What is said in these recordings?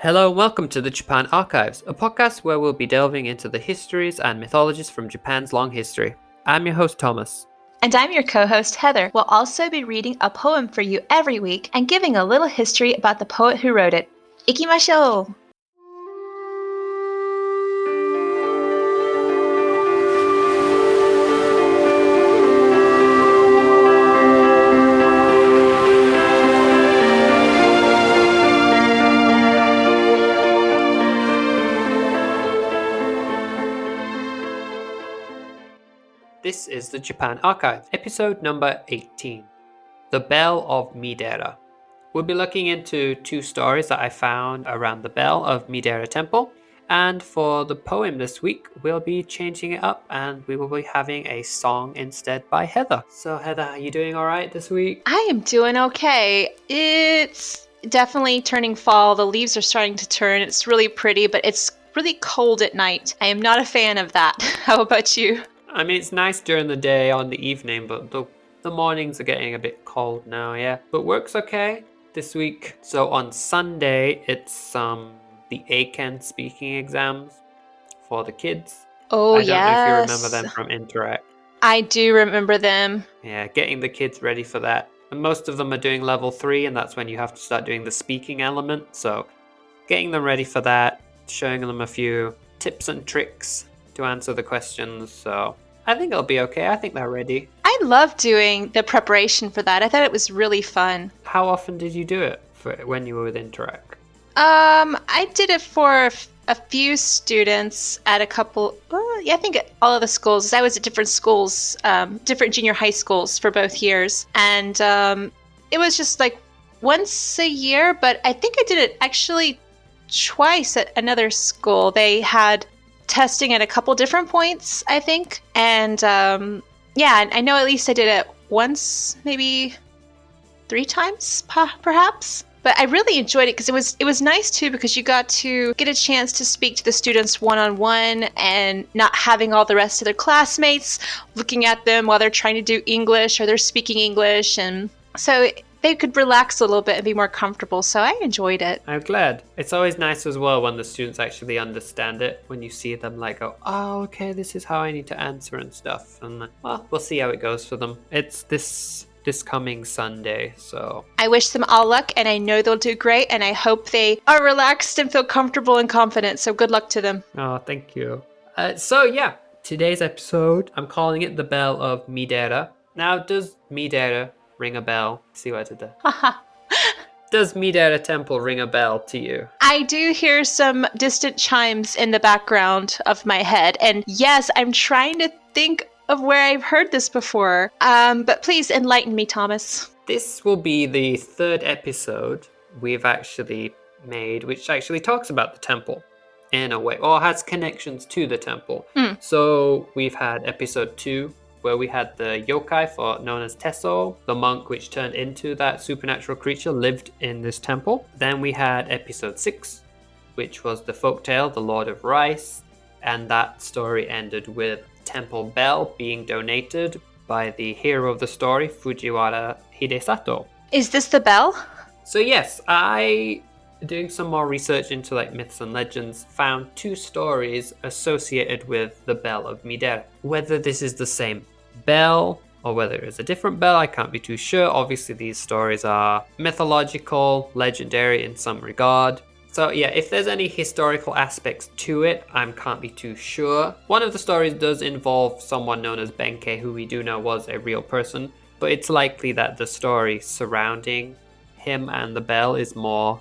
Hello and welcome to the Japan Archives, a podcast where we'll be delving into the histories and mythologies from Japan's long history. I'm your host, Thomas. And I'm your co-host, Heather. We'll also be reading a poem for you every week and giving a little history about the poet who wrote it. Ikimashou! This is the Japan Archive, episode number 18, The Bell of Miidera. We'll be looking into two stories that I found around the Bell of Miidera Temple, and for the poem this week, we'll be changing it up and we will be having a song instead by Heather. So Heather, are you doing alright this week? I am doing okay. It's definitely turning fall. The leaves are starting to turn. It's really pretty, but it's really cold at night. I am not a fan of that. How about you? I mean, it's nice during the day, on the evening, but the mornings are getting a bit cold now, yeah. But work's okay this week. So on Sunday, it's the Aiken speaking exams for the kids. Oh, I don't know if you yes. remember them from Interact. I do remember them. Yeah, getting the kids ready for that. And most of them are doing level 3, and that's when you have to start doing the speaking element. So getting them ready for that, showing them a few tips and tricks to answer the questions. So I think it'll be okay. I think they're ready. I love doing the preparation for that. I thought it was really fun. How often did you do it when you were with Interact? I did it for a few students at a couple, I think at all of the schools. I was at different schools, different junior high schools for both years. And it was just like once a year, but I think I did it actually twice at another school. They had testing at a couple different points, I think. And I know at least I did it once, maybe 3 times, perhaps. But I really enjoyed it because it was nice too, because you got to get a chance to speak to the students one-on-one and not having all the rest of their classmates looking at them while they're trying to do English or they're speaking English. And so they could relax a little bit and be more comfortable. So I enjoyed it. I'm glad. It's always nice as well when the students actually understand it, when you see them like go, oh, okay, this is how I need to answer and stuff. And well, we'll see how it goes for them. It's this coming Sunday, so I wish them all luck, and I know they'll do great, and I hope they are relaxed and feel comfortable and confident. So good luck to them. Oh, thank you. So yeah, today's episode, I'm calling it The Bell of Miidera. Now, does Miidera ring a bell? See what I did there? Does Miidera Temple ring a bell to you? I do hear some distant chimes in the background of my head. And yes, I'm trying to think of where I've heard this before. But please enlighten me, Thomas. This will be the 3rd episode we've actually made, which actually talks about the temple in a way, or has connections to the temple. So we've had episode 2, where we had the yokai known as Tesso, the monk which turned into that supernatural creature, lived in this temple. Then we had episode 6, which was the folktale, the Lord of Rice, and that story ended with temple bell being donated by the hero of the story, Fujiwara Hidesato. Is this the bell? So yes, I, doing some more research into like myths and legends, found 2 stories associated with the Bell of Miidera. Whether this is the same bell or whether it's a different bell, I can't be too sure. Obviously these stories are mythological, legendary in some regard. So yeah, if there's any historical aspects to it, I can't be too sure. One of the stories does involve someone known as Benkei, who we do know was a real person, but it's likely that the story surrounding him and the bell is more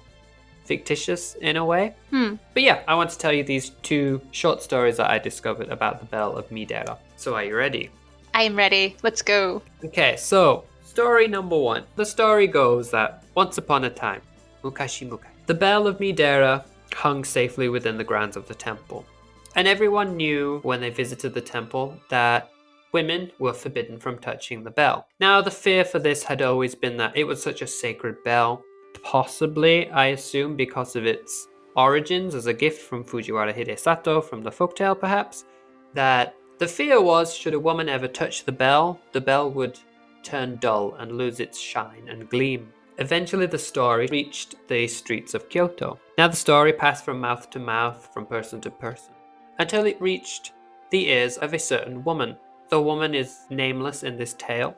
fictitious in a way. But yeah, I want to tell you these 2 short stories that I discovered about the Bell of Miidera. So are you ready? I am ready. Let's go. Okay, so story number 1. The story goes that once upon a time, mukashi mukai, the Bell of Miidera hung safely within the grounds of the temple. And everyone knew when they visited the temple that women were forbidden from touching the bell. Now, the fear for this had always been that it was such a sacred bell, possibly, I assume, because of its origins as a gift from Fujiwara Hidesato from the folktale perhaps, that the fear was, should a woman ever touch the bell would turn dull and lose its shine and gleam. Eventually, the story reached the streets of Kyoto. Now, the story passed from mouth to mouth, from person to person, until it reached the ears of a certain woman. The woman is nameless in this tale.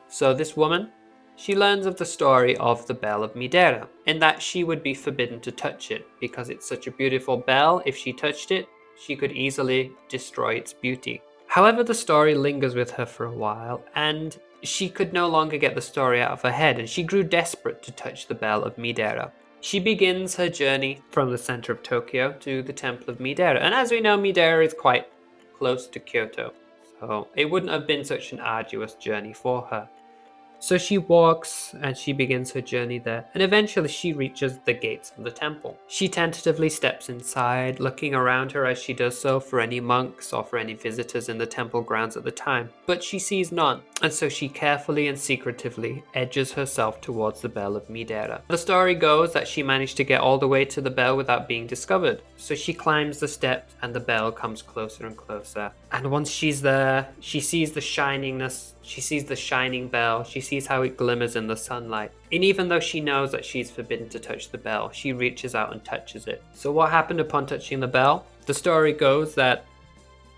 So this woman, she learns of the story of the Bell of Miidera, in that she would be forbidden to touch it, because it's such a beautiful bell. If she touched it, she could easily destroy its beauty. However, the story lingers with her for a while, and she could no longer get the story out of her head, and she grew desperate to touch the Bell of Miidera. She begins her journey from the center of Tokyo to the Temple of Miidera, and as we know, Miidera is quite close to Kyoto, so it wouldn't have been such an arduous journey for her. So she walks and she begins her journey there, and eventually she reaches the gates of the temple. She tentatively steps inside, looking around her as she does so for any monks or for any visitors in the temple grounds at the time, but she sees none, and so she carefully and secretively edges herself towards the Bell of Miidera. The story goes that she managed to get all the way to the bell without being discovered, so she climbs the steps and the bell comes closer and closer, and once she's there, she sees the shiningness. She sees the shining bell, she sees how it glimmers in the sunlight. And even though she knows that she's forbidden to touch the bell, she reaches out and touches it. So what happened upon touching the bell? The story goes that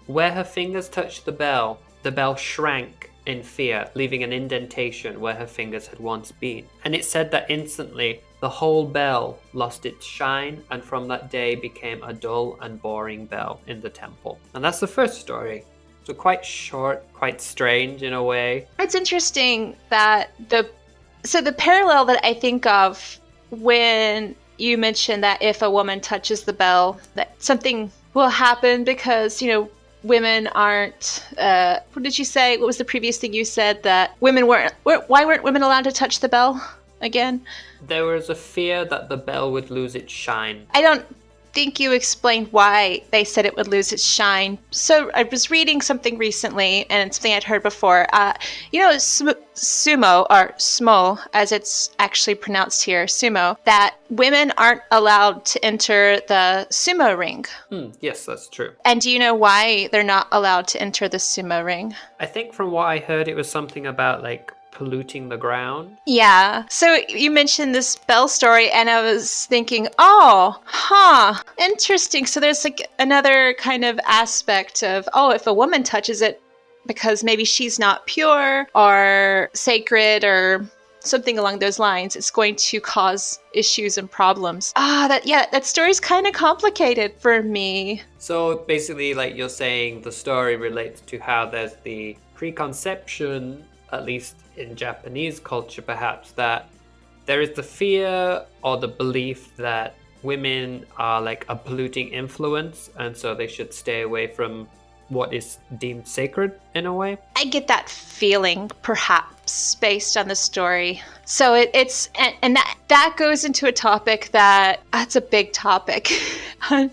where her fingers touched the bell shrank in fear, leaving an indentation where her fingers had once been. And it said that instantly the whole bell lost its shine, and from that day became a dull and boring bell in the temple. And that's the first story. So quite short, quite strange in a way. It's interesting that the parallel that I think of when you mentioned that if a woman touches the bell, that something will happen because, women aren't, what did you say? What was the previous thing you said? That women why weren't women allowed to touch the bell again? There was a fear that the bell would lose its shine. I don't think you explained why they said it would lose its shine. So I was reading something recently, and it's something I'd heard before. Sumo, or smo, as it's actually pronounced here, sumo, that women aren't allowed to enter the sumo ring. Yes, that's true. And do you know why they're not allowed to enter the sumo ring? I think from what I heard, it was something about polluting the ground. Yeah. So you mentioned this bell story, and I was thinking, interesting. So there's another kind of aspect of, if a woman touches it because maybe she's not pure or sacred or something along those lines, it's going to cause issues and problems. That story's kind of complicated for me. So basically, you're saying the story relates to how there's the preconception, at least in Japanese culture perhaps, that there is the fear or the belief that women are a polluting influence, and so they should stay away from what is deemed sacred in a way. I get that feeling, perhaps, based on the story. So it's that goes into a topic that's a big topic. And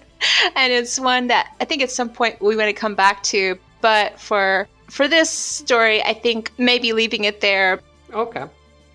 it's one that I think at some point we want to come back to, but for this story, I think maybe leaving it there. Okay.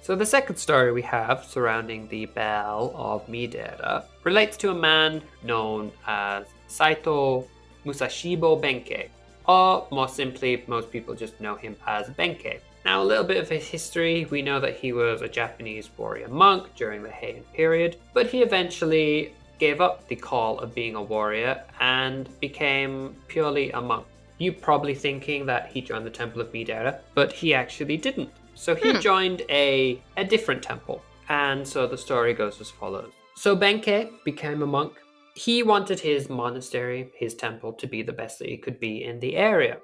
So the second story we have surrounding the Bell of Miidera relates to a man known as Saito Musashibo Benkei, or more simply, most people just know him as Benkei. Now, a little bit of his history. We know that he was a Japanese warrior monk during the Heian period, but he eventually gave up the call of being a warrior and became purely a monk. You're probably thinking that he joined the Temple of Miidera, but he actually didn't. So he joined a different temple. And so the story goes as follows. So Benkei became a monk. He wanted his monastery, his temple, to be the best that it could be in the area.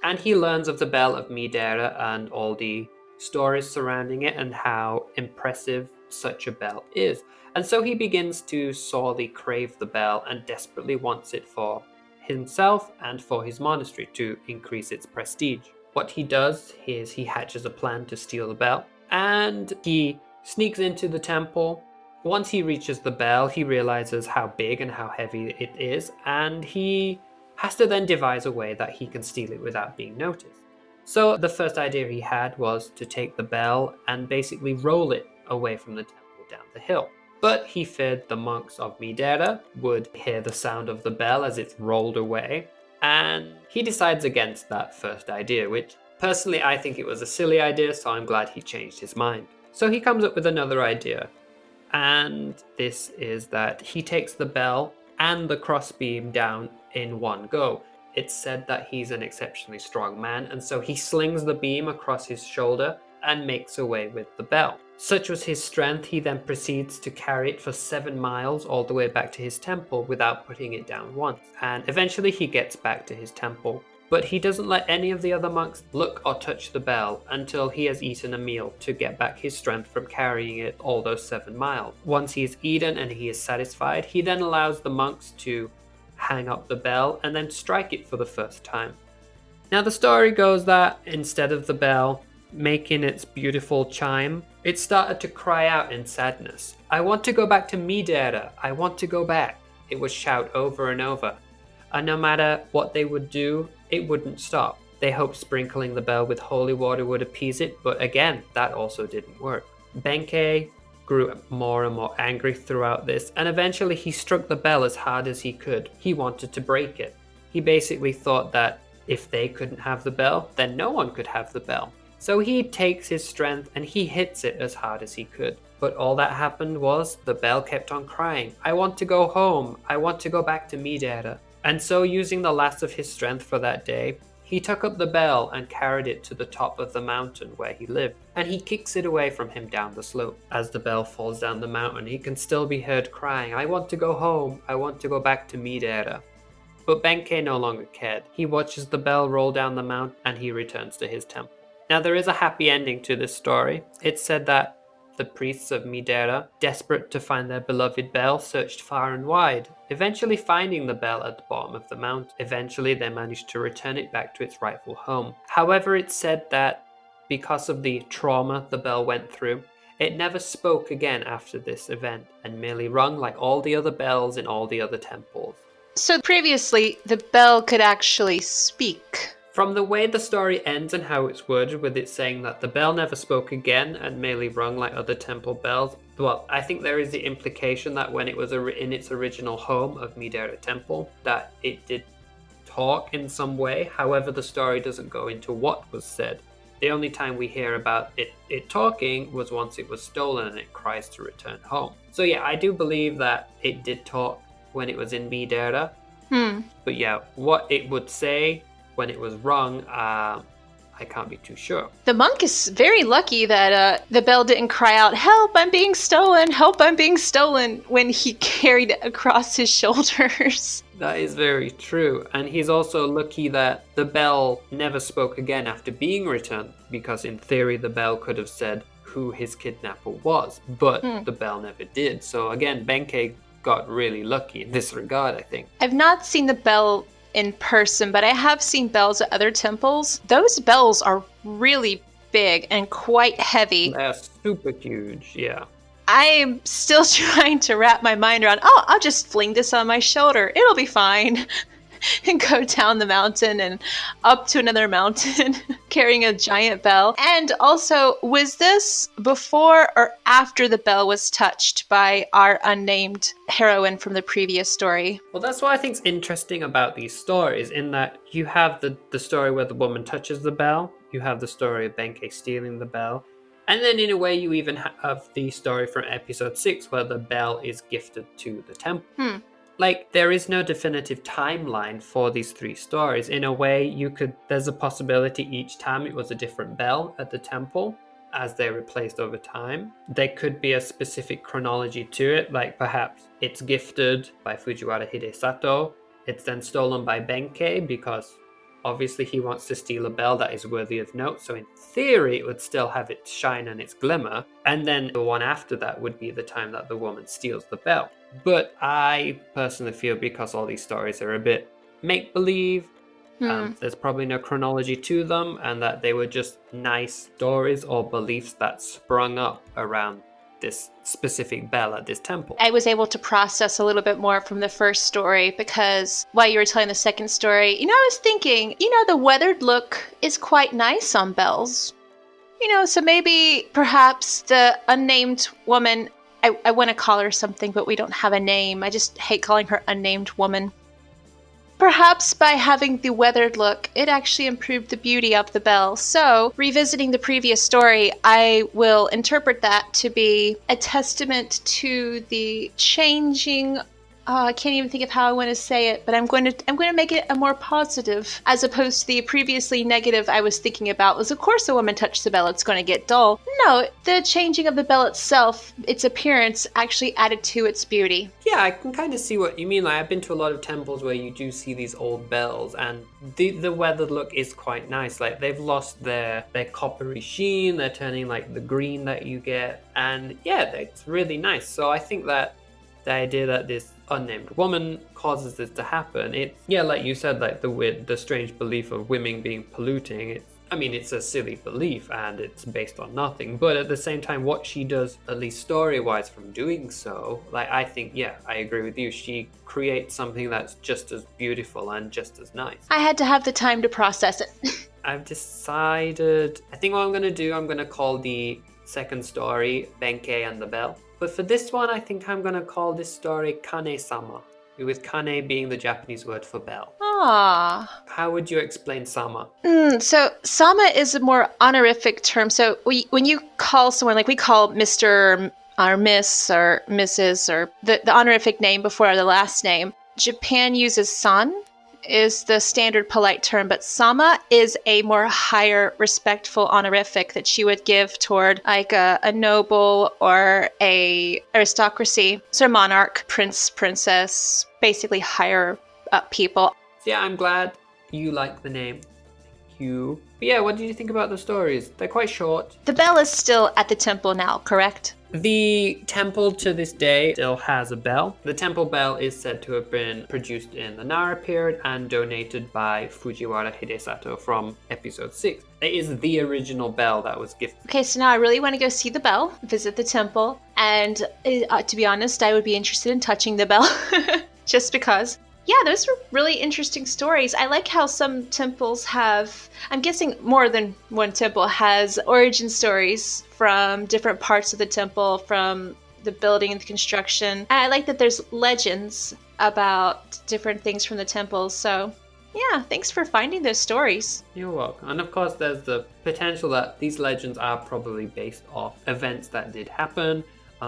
And he learns of the Bell of Miidera and all the stories surrounding it and how impressive such a bell is. And so he begins to sorely crave the bell and desperately wants it for himself and for his monastery to increase its prestige. What he does is he hatches a plan to steal the bell, and he sneaks into the temple. Once he reaches the bell, he realizes how big and how heavy it is, and he has to then devise a way that he can steal it without being noticed. So the first idea he had was to take the bell and basically roll it away from the temple down the hill. But he feared the monks of Miidera would hear the sound of the bell as it's rolled away, and he decides against that first idea, which personally I think it was a silly idea, so I'm glad he changed his mind. So he comes up with another idea. And this is that he takes the bell and the crossbeam down in one go. It's said that he's an exceptionally strong man, and so he slings the beam across his shoulder and makes away with the bell. Such was his strength, he then proceeds to carry it for 7 miles all the way back to his temple without putting it down once. And eventually he gets back to his temple. But he doesn't let any of the other monks look or touch the bell until he has eaten a meal to get back his strength from carrying it all those 7 miles. Once he has eaten and he is satisfied, he then allows the monks to hang up the bell and then strike it for the first time. Now the story goes that instead of the bell making its beautiful chime, it started to cry out in sadness. "I want to go back to Miidera. I want to go back," it would shout over and over. And no matter what they would do, it wouldn't stop. They hoped sprinkling the bell with holy water would appease it, but again, that also didn't work. Benkei grew more and more angry throughout this, and eventually he struck the bell as hard as he could. He wanted to break it. He basically thought that if they couldn't have the bell, then no one could have the bell. So he takes his strength and he hits it as hard as he could. But all that happened was the bell kept on crying, "I want to go home. I want to go back to Miidera." And so, using the last of his strength for that day, he took up the bell and carried it to the top of the mountain where he lived, and he kicks it away from him down the slope. As the bell falls down the mountain, he can still be heard crying, "I want to go home, I want to go back to Miidera." But Benkei no longer cared. He watches the bell roll down the mountain and he returns to his temple. Now there is a happy ending to this story. It's said that the priests of Miidera, desperate to find their beloved bell, searched far and wide, eventually finding the bell at the bottom of the mountain. Eventually they managed to return it back to its rightful home. However, it's said that because of the trauma the bell went through, it never spoke again after this event and merely rung like all the other bells in all the other temples. So previously, the bell could actually speak. From the way the story ends and how it's worded, with it saying that the bell never spoke again and merely rung like other temple bells, well, I think there is the implication that when it was in its original home of Miidera Temple, that it did talk in some way. However, the story doesn't go into what was said. The only time we hear about it talking was once it was stolen and it cries to return home. So yeah, I do believe that it did talk when it was in Miidera. But yeah, what it would say when it was rung, I can't be too sure. The monk is very lucky that the bell didn't cry out, "Help, I'm being stolen! Help, I'm being stolen!" when he carried it across his shoulders. That is very true. And he's also lucky that the bell never spoke again after being returned, because in theory the bell could have said who his kidnapper was, but the bell never did. So again, Benkei got really lucky in this regard, I think. I've not seen the bell in person, but I have seen bells at other temples. Those bells are really big and quite heavy. They're super huge, yeah. I'm still trying to wrap my mind around, "Oh, I'll just fling this on my shoulder. It'll be fine." And go down the mountain and up to another mountain carrying a giant bell. And also, was this before or after the bell was touched by our unnamed heroine from the previous story? Well, that's what I think's interesting about these stories, in that you have the story where the woman touches the bell, you have the story of Benkei stealing the bell, and then in a way you even have the story from episode 6 where the bell is gifted to the temple. Like, there is no definitive timeline for these 3 stories. In a way, there's a possibility each time it was a different bell at the temple as they replaced over time. There could be a specific chronology to it, like perhaps it's gifted by Fujiwara Hidesato, it's then stolen by Benkei because obviously he wants to steal a bell that is worthy of note, so in theory it would still have its shine and its glimmer, and then the one after that would be the time that the woman steals the bell. But I personally feel because all these stories are a bit make-believe, there's probably no chronology to them, and that they were just nice stories or beliefs that sprung up around this specific bell at this temple. I was able to process a little bit more from the first story because while you were telling the second story, I was thinking, the weathered look is quite nice on bells. So maybe perhaps the unnamed woman, I want to call her something, but we don't have a name. I just hate calling her unnamed woman. Perhaps by having the weathered look, it actually improved the beauty of the bell. So, revisiting the previous story, I will interpret that to be a testament to the changing. I can't even think of how I want to say it, but I'm going to make it a more positive, as opposed to the previously negative I was thinking about was, of course, a woman touched the bell, it's going to get dull. No, the changing of the bell itself, its appearance, actually added to its beauty. Yeah, I can kind of see what you mean. Like, I've been to a lot of temples where you do see these old bells, and the weathered look is quite nice. Like, they've lost their coppery sheen, they're turning like the green that you get, and yeah, it's really nice. So I think that the idea that this unnamed woman causes this to happen, it's, yeah, like you said, like the strange belief of women being polluting. It's a silly belief and it's based on nothing, but at the same time, what she does, at least story-wise, from doing so, like, I think, yeah, I agree with you. She creates something that's just as beautiful and just as nice. I had to have the time to process it. I've decided, I think what I'm going to call the second story Benkei and the Bell. But for this one, I think I'm going to call this story Kane-sama, with Kane being the Japanese word for bell. Ah. How would you explain sama? So sama is a more honorific term. So when you call someone, like we call Mr. or Miss or Mrs. or the honorific name before the last name, Japan uses san is the standard polite term, but sama is a more higher respectful honorific that you would give toward like a noble or a aristocracy, so monarch, prince, princess, basically higher up people. So yeah, I'm glad you like the name. Thank you. But yeah, what did you think about the stories? They're quite short. The bell is still at the temple now, correct? The temple to this day still has a bell. The temple bell is said to have been produced in the Nara period and donated by Fujiwara Hidesato from episode 6. It is the original bell that was gifted. Okay, so now I really want to go see the bell, visit the temple, and to be honest, I would be interested in touching the bell, just because. Yeah, those were really interesting stories. I like how some temples have, I'm guessing more than one temple has origin stories from different parts of the temple, from the building and the construction. And I like that there's legends about different things from the temples. So yeah, thanks for finding those stories. You're welcome. And of course, there's the potential that these legends are probably based off events that did happen.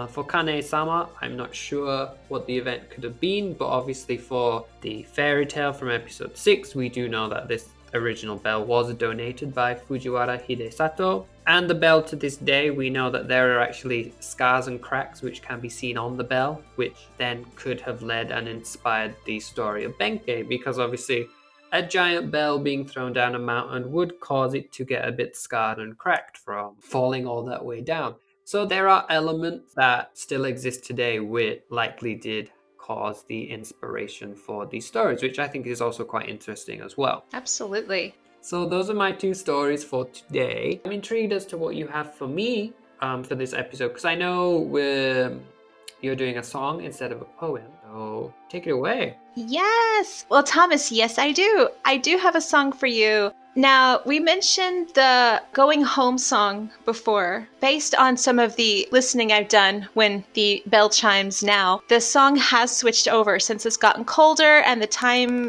For Kane-sama, I'm not sure what the event could have been, but obviously for the fairy tale from episode 6, we do know that this original bell was donated by Fujiwara Hidesato. And the bell to this day, we know that there are actually scars and cracks which can be seen on the bell, which then could have led and inspired the story of Benkei, because obviously a giant bell being thrown down a mountain would cause it to get a bit scarred and cracked from falling all that way down. So there are elements that still exist today which likely did cause the inspiration for these stories, which I think is also quite interesting as well. Absolutely. So those are my 2 stories for today. I'm intrigued as to what you have for me for this episode, because I know you're doing a song instead of a poem. So take it away. Yes. Well, Thomas, yes, I do. I do have a song for you. Now, we mentioned the Going Home song before. Based on some of the listening I've done when the bell chimes now, the song has switched over since it's gotten colder and the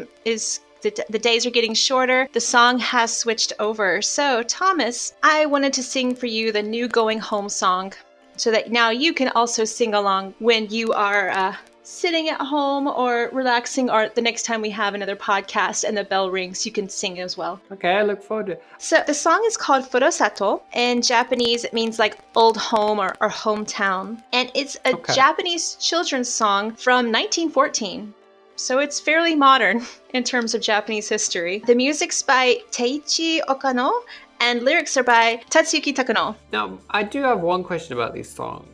days are getting shorter. The song has switched over. So, Thomas, I wanted to sing for you the new Going Home song so that now you can also sing along when you are sitting at home or relaxing, or the next time we have another podcast and the bell rings, you can sing as well. Okay, I look forward to it. So the song is called Furusato. In Japanese, it means like old home or hometown. And it's a Japanese children's song from 1914. So it's fairly modern in terms of Japanese history. The music's by Teiichi Okano and lyrics are by Tatsuyuki Takuno. Now, I do have one question about this song.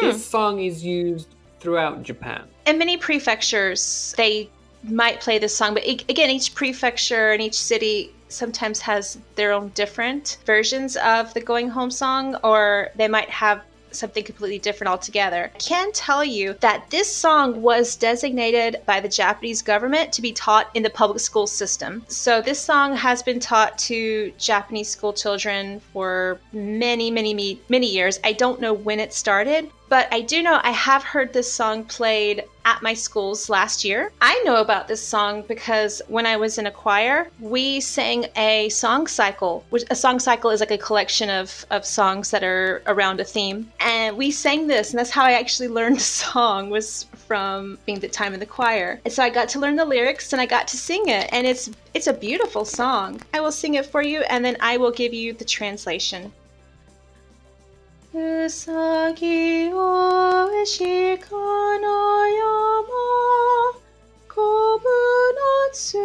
This song is used throughout Japan. In many prefectures, they might play this song, but again, each prefecture and each city sometimes has their own different versions of the Going Home song, or they might have something completely different altogether. I can tell you that this song was designated by the Japanese government to be taught in the public school system. So this song has been taught to Japanese school children for many, many, many years. I don't know when it started, but I do know I have heard this song played at my schools last year. I know about this song because when I was in a choir, we sang a song cycle, which a song cycle is like a collection of songs that are around a theme. And we sang this, and that's how I actually learned the song, was from being the time in the choir. And so I got to learn the lyrics and I got to sing it, and it's a beautiful song. I will sing it for you, and then I will give you the translation. うさぎを鹿の山こぶのつり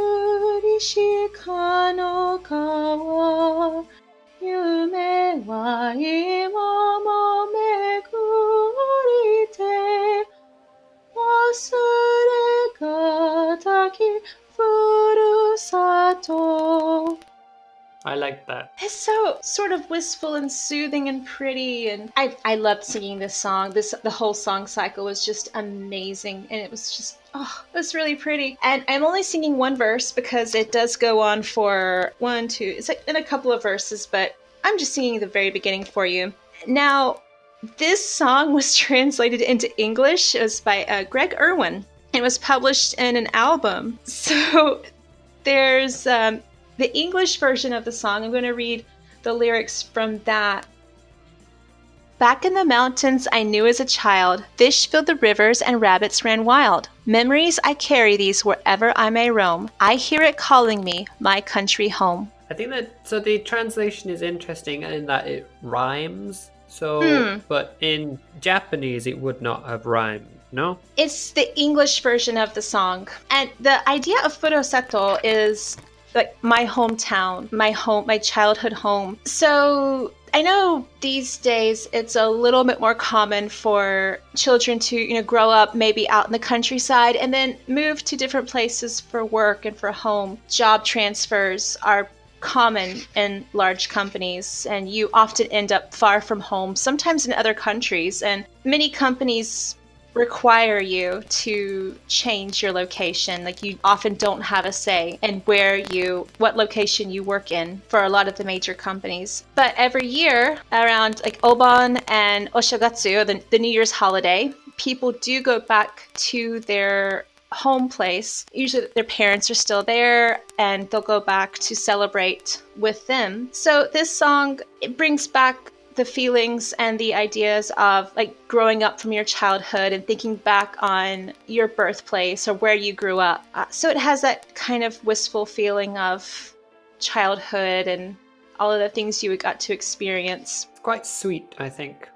鹿の川夢は今も巡りて忘れがたきふるさと I like that. It's so sort of wistful and soothing and pretty, and I loved singing this song. The whole song cycle was just amazing, and it was really pretty. And I'm only singing one verse because it does go on for it's like in a couple of verses, but I'm just singing the very beginning for you. Now, this song was translated into English. It was by Greg Irwin, and it was published in an album. So there's the English version of the song. I'm going to read the lyrics from that. Back in the mountains I knew as a child, fish filled the rivers and rabbits ran wild. Memories I carry these wherever I may roam. I hear it calling me, my country home. I think that, so the translation is interesting in that it rhymes. So, but in Japanese it would not have rhymed, no? It's the English version of the song. And the idea of Furusato is like my hometown, my childhood home. So I know these days it's a little bit more common for children to, grow up maybe out in the countryside and then move to different places for work and for home. Job transfers are common in large companies, and you often end up far from home, sometimes in other countries, and many companies require you to change your location. Like, you often don't have a say in what location you work in for a lot of the major companies. But every year around like Obon and Oshogatsu, the New Year's holiday, people do go back to their home place. Usually their parents are still there and they'll go back to celebrate with them. So this song, it brings back the feelings and the ideas of like growing up from your childhood and thinking back on your birthplace or where you grew up. So it has that kind of wistful feeling of childhood and all of the things you got to experience. It's quite sweet, I think.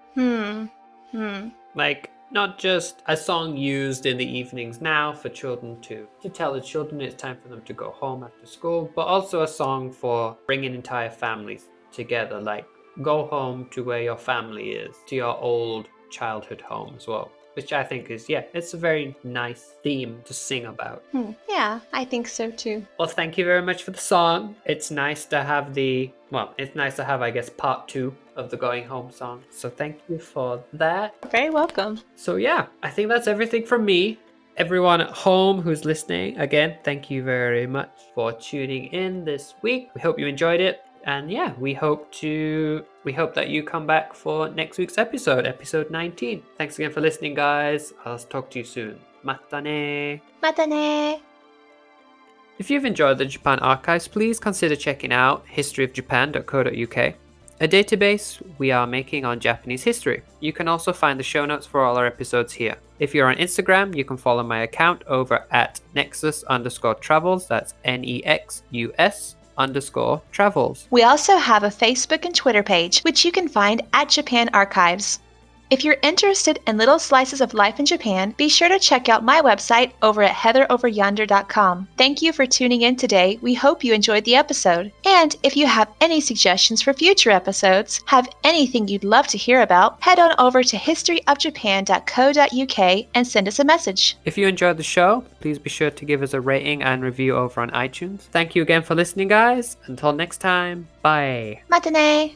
Like, not just a song used in the evenings now for children to tell the children it's time for them to go home after school, but also a song for bringing entire families together, like go home to where your family is, to your old childhood home as well, which I think is, it's a very nice theme to sing about. Yeah, I think so too. Well, thank you very much for the song. It's nice to have I guess, part 2 of the going home song. So thank you for that. Very welcome. So I think that's everything from me. Everyone at home who's listening, again, thank you very much for tuning in this week. We hope you enjoyed it. And we hope that you come back for next week's episode 19. Thanks again for listening, guys. I'll talk to you soon. Mata ne. Mata ne. If you've enjoyed the Japan Archives, please consider checking out historyofjapan.co.uk, a database we are making on Japanese history. You can also find the show notes for all our episodes here. If you're on Instagram, you can follow my account over at nexus_travels. That's NEXUS_travels. We also have a Facebook and Twitter page, which you can find at Japan Archives. If you're interested in little slices of life in Japan, be sure to check out my website over at heatheroveryonder.com. Thank you for tuning in today. We hope you enjoyed the episode. And if you have any suggestions for future episodes, have anything you'd love to hear about, head on over to historyofjapan.co.uk and send us a message. If you enjoyed the show, please be sure to give us a rating and review over on iTunes. Thank you again for listening, guys. Until next time, bye. Mata ne!